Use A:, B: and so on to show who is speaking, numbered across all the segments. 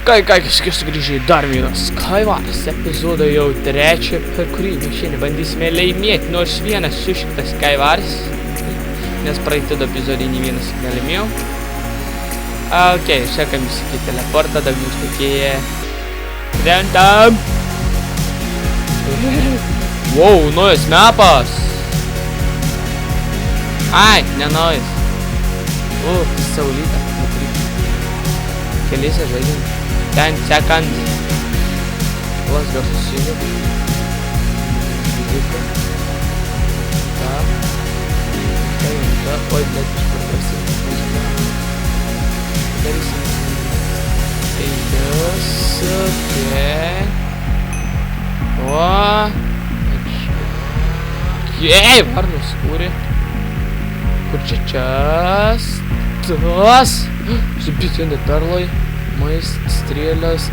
A: Ką, kažkas sugrįžė į dar vieną Skywars'o epizodą jau trečią, per kurį mes šiandien bandysime laimėti nors vienas sušiktas Skywars, nes praeitą epizodį nei vienas nelaimėjau. Ok, sekam visi teleportą, daugiau stikėję. Krentam! Wow, naujas mapas! Ai, ne naujas. Saulytą, nukrypti. Keliese žaidžiam. 10 seconds. Vos gal susijau. Vidiko. Ta. Ta. Oi, blėt, išpartarsim. Darysim. Eilius. Okay. O. Jei, varnus kūrė. Kur čia? Tas. Subitėndė tarloj. Maist, strėlės,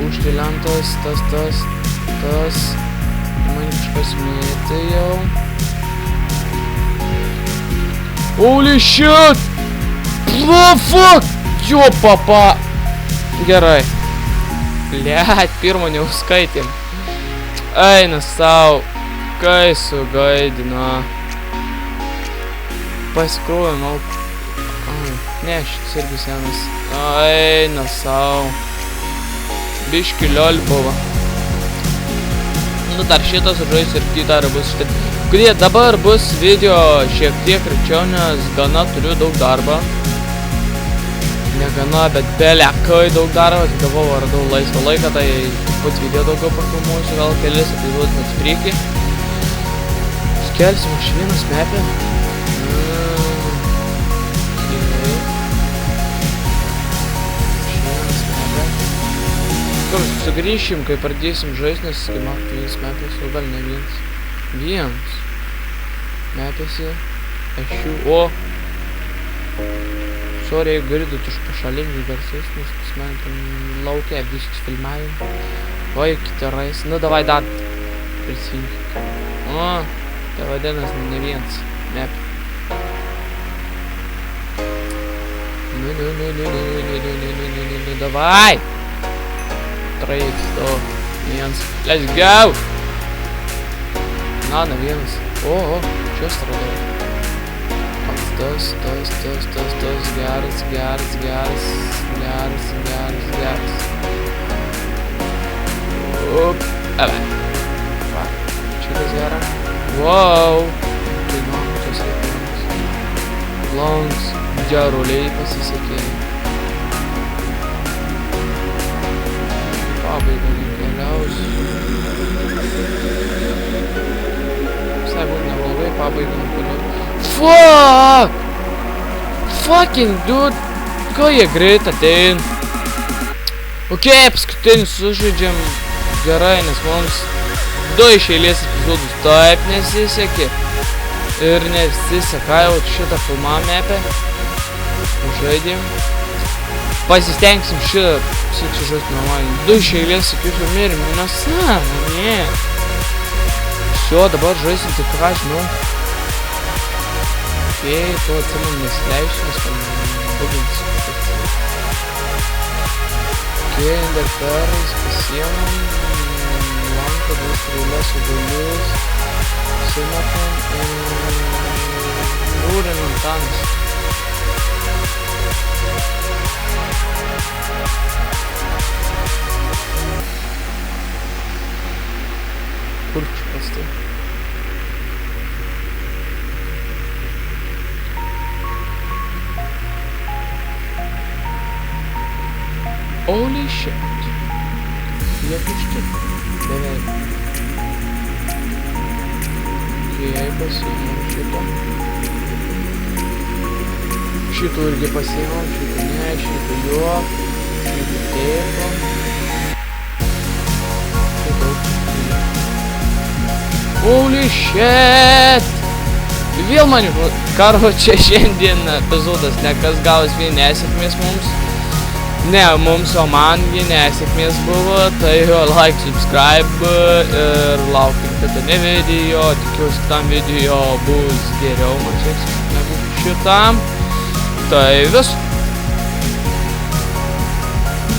A: užtėliantas, tas. Man kažkas mėtė jau. Holy shit! Fuck! Jo, papa! Gerai. Blet, pirmo neuskaitėm. Eina sau. Kai sugaidina. Pasikrūvėm, ne, šitas irgi senas. Eina sau. Biški liol buvo. Nu dar šitas žais ir kita bus štai. Kurie dabar bus video šiek tiek rečiau, nes gana turiu daug darbo. Ne gana, bet belekai daug darbo. Gavau radau laisvą laiką, tai pats video daugiau pafilmuosiu, gal kelis epizodus net priekį. Skelsim aš vienas mepę. Sugrįšim, kai pradėsim žaist, nes kai man vienas mepės, o gal ne vienas. Vienas. Mepėsi. Aš jų, o. Sorry, jeigu girdit iš pašalinių garsais, nes pas man ten laukia viskas filmavim. Oi, kitarais. Nu, davai dar. Prisijink. O, tai vadinas ne vienas mepė. Nu, davai! 3, 2, 1, let's go! Na, vienas. O, čia stradau. Tas, geras. Up, eva. Va, šitas gera. Wow! Tai nuomučios reikalas. Longs, džiaruliai pasisekė. Pabaigą keliausiu. Visai būt neblogai, pabaigą keliausiu. Fuck! Fucking dude! Ko jie greit atein? Ok, paskutinį sužaidžiam gerai, nes mums 2 iš eilės epizodus taip nesisekė. Ir nesiseka jau šitą filmą mepę. Žaidėm. Pasistengsim šitą sužaisti normaliai. 2 iš eilės sakysiu mirim, nes ne. Всё, dabar žaisim tik ką, žinau. Okei, to atsimam nesileisiu, nes tam buginsiu. Okei, enderpearls pasiemam. Lanko, 2 strėlės, obelius. Simetam ir rūrim antanas. Kur čia prastai? Holy shit. Jie tušti. Beveik. Jei pasiimam šitą. Šitą irgi pasiimam, šitą ne, šitą jo. Šitą tėpo. Holy shit! Vėl man karo čia šiandien epizodas, ne kas gavos vien nesėkmės mums. Ne mums, o mangi nesėkmės buvo, tai jo like, subscribe ir laukim kitame video. Tikiuosi, kitam video bus geriau man seksis negu šitam. Tai vis.